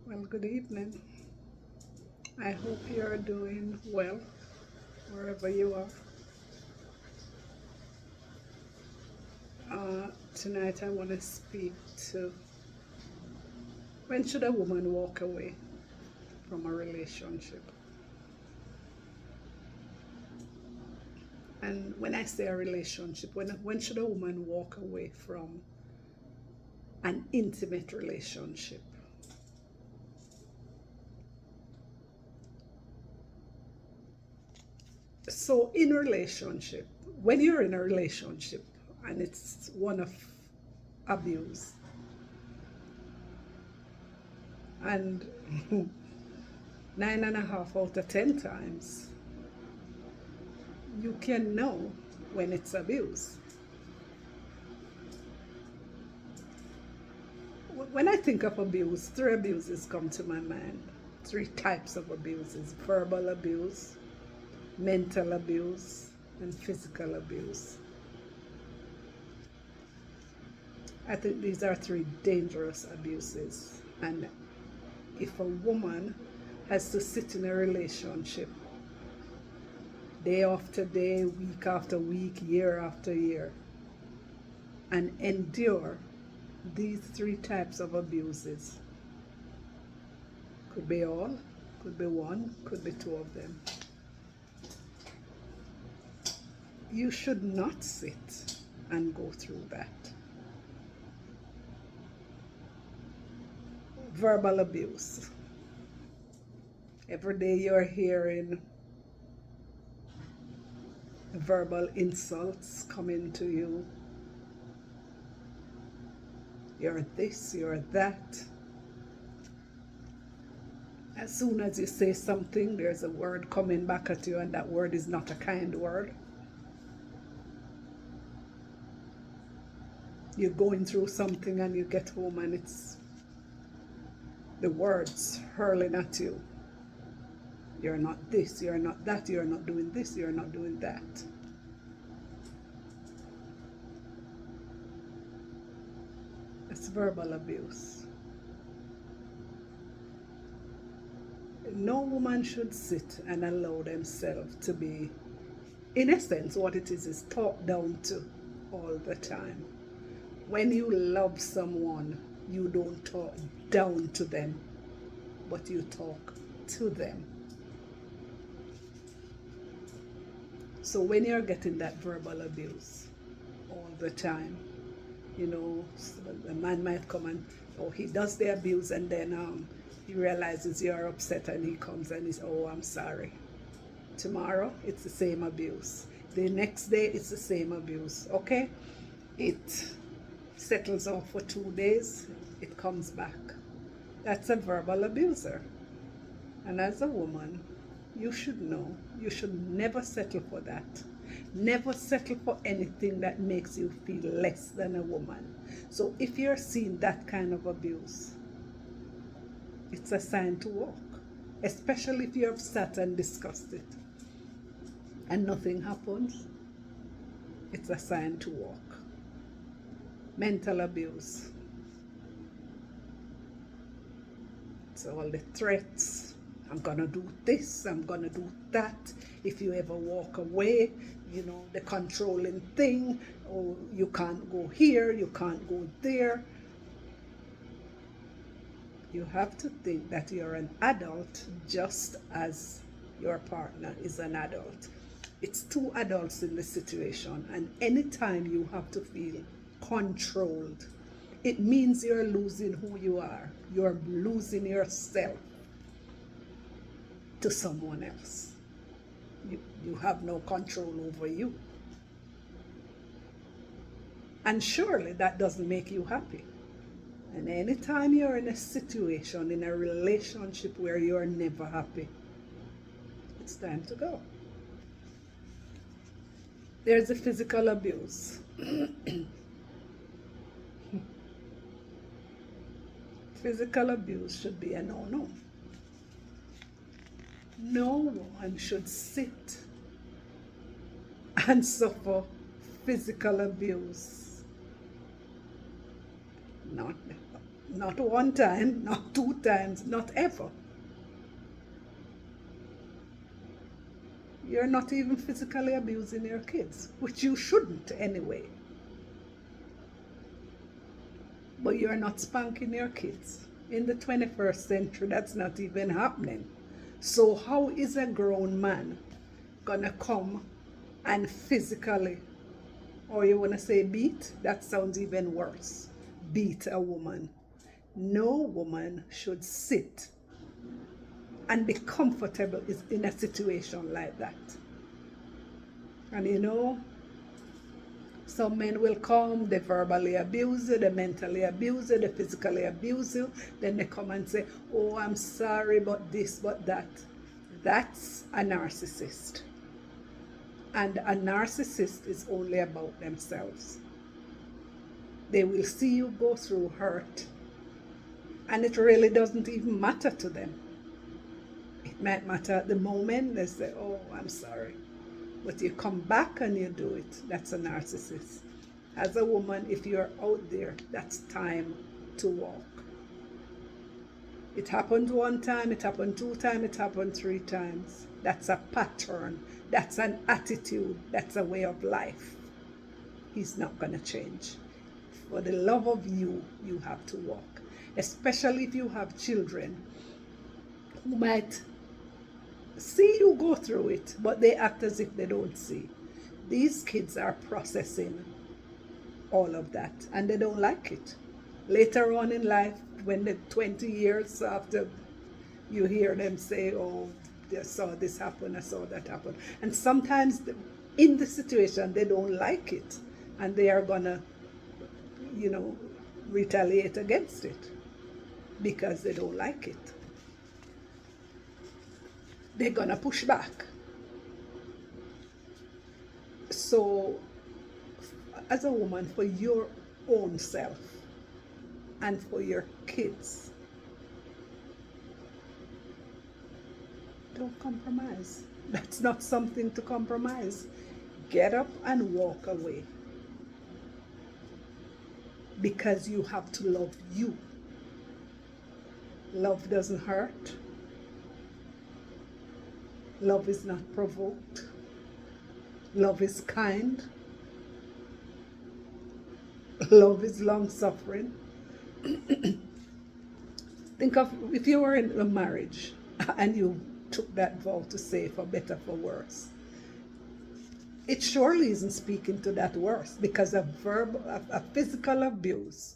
Well, good evening. I hope you're doing well wherever you are. Tonight, I want to speak to when should a woman walk away from a relationship? And when I say a relationship, when should a woman walk away from an intimate relationship? So, in relationship, when you're in a relationship and it's one of abuse, and 9.5 out of 10 times you can know when it's abuse. When I think of abuse, three abuses come to my mind. Three types of abuses: verbal abuse, mental abuse, and physical abuse. I think these are three dangerous abuses. And if a woman has to sit in a relationship day after day, week after week, year after year, and endure these three types of abuses, could be all, could be one, could be two of them, you should not sit and go through that. Verbal abuse. Every day you're hearing verbal insults coming to you. You're this, you're that. As soon as you say something, there's a word coming back at you, and that word is not a kind word. You're going through something and you get home and it's the words hurling at you. You're not this, you're not that, you're not doing this, you're not doing that. It's verbal abuse. No woman should sit and allow themselves to be, in essence, what it is talked down to all the time. When you love someone, you don't talk down to them, but you talk to them. So when you're getting that verbal abuse all the time, a man might come and, he does the abuse, and then he realizes you're upset and he comes and he's, I'm sorry. Tomorrow, it's the same abuse. The next day, it's the same abuse. Okay? It settles off for 2 days, it comes back. That's a verbal abuser. And as a woman, you should know, you should never settle for that. Never settle for anything that makes you feel less than a woman. So if you're seeing that kind of abuse, it's a sign to walk. Especially if you have sat and discussed it and nothing happens, it's a sign to walk. Mental abuse. It's all the threats. I'm gonna do this, I'm gonna do that. If you ever walk away, the controlling thing, you can't go here, you can't go there. You have to think that you're an adult just as your partner is an adult. It's two adults in the situation, and anytime you have to feel controlled, it means you're losing who you are. You're losing yourself to someone else. You have no control over you. And surely that doesn't make you happy. And anytime you're in a situation, in a relationship where you're never happy, it's time to go. There's a physical abuse. Physical abuse should be a no-no. No one should sit and suffer physical abuse. Not Not one time, not two times, not ever. You're not even physically abusing your kids, which you shouldn't anyway. But you're not spanking your kids. In the 21st century, that's not even happening. So how is a grown man gonna come and physically, or you wanna say beat? That sounds even worse. Beat a woman. No woman should sit and be comfortable in a situation like that. And you know, some men will come, they verbally abuse you, they mentally abuse you, they physically abuse you. Then they come and say, oh, I'm sorry, but this, but that. That's a narcissist. And a narcissist is only about themselves. They will see you go through hurt, and it really doesn't even matter to them. It might matter at the moment. They say, oh, I'm sorry. But you come back and you do it. That's a narcissist. As a woman, if you're out there, that's time to walk. It happened one time, it happened two times, it happened three times. That's a pattern. That's an attitude. That's a way of life. He's not going to change. For the love of you, you have to walk. Especially if you have children who might see you go through it, but they act as if they don't see. These kids are processing all of that, and they don't like it. Later on in life, when they're 20 years after, you hear them say, oh, I saw this happen, I saw that happen. And sometimes in the situation, they don't like it, and they are gonna, retaliate against it because they don't like it. They're gonna push back. So as a woman, for your own self and for your kids, don't compromise. That's not something to compromise. Get up and walk away, because you have to love you. Love doesn't hurt. Love is not provoked. Love is kind. Love is long-suffering. Think of if you were in a marriage and you took that vow to say for better, for worse. It surely isn't speaking to that worse, because a physical abuse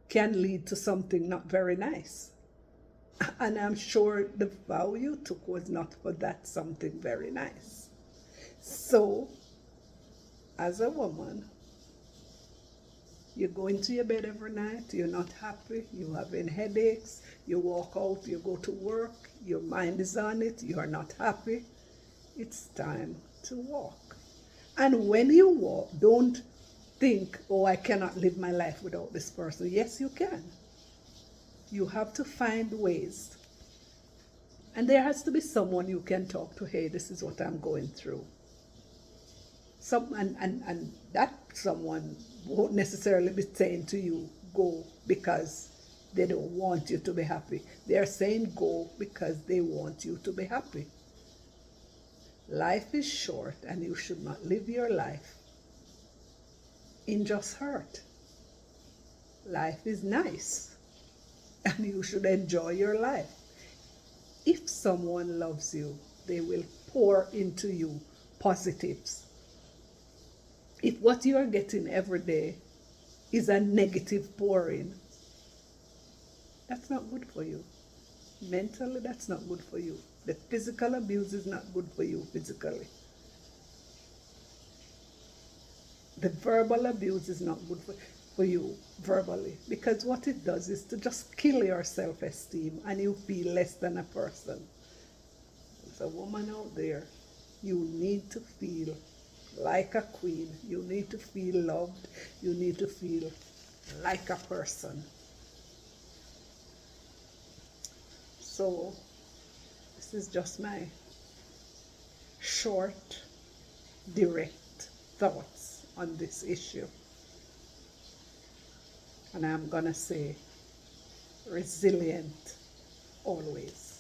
can lead to something not very nice. And I'm sure the vow you took was not for that something very nice. So, as a woman, you go into your bed every night, you're not happy, you're having headaches, you walk out, you go to work, your mind is on it, you are not happy. It's time to walk. And when you walk, don't think, oh, I cannot live my life without this person. Yes, you can. You have to find ways. And there has to be someone you can talk to. Hey, this is what I'm going through. And that someone won't necessarily be saying to you, go, because they don't want you to be happy. They're saying go because they want you to be happy. Life is short, and you should not live your life in just hurt. Life is nice, and you should enjoy your life. If someone loves you, they will pour into you positives. If what you are getting every day is a negative pouring, that's not good for you. Mentally, that's not good for you. The physical abuse is not good for you physically. The verbal abuse is not good for you verbally, because what it does is to just kill your self-esteem, and you feel less than a person. As a woman out there, you need to feel like a queen. You need to feel loved. You need to feel like a person. So this is just my short, direct thoughts on this issue. And I'm gonna say resilient always.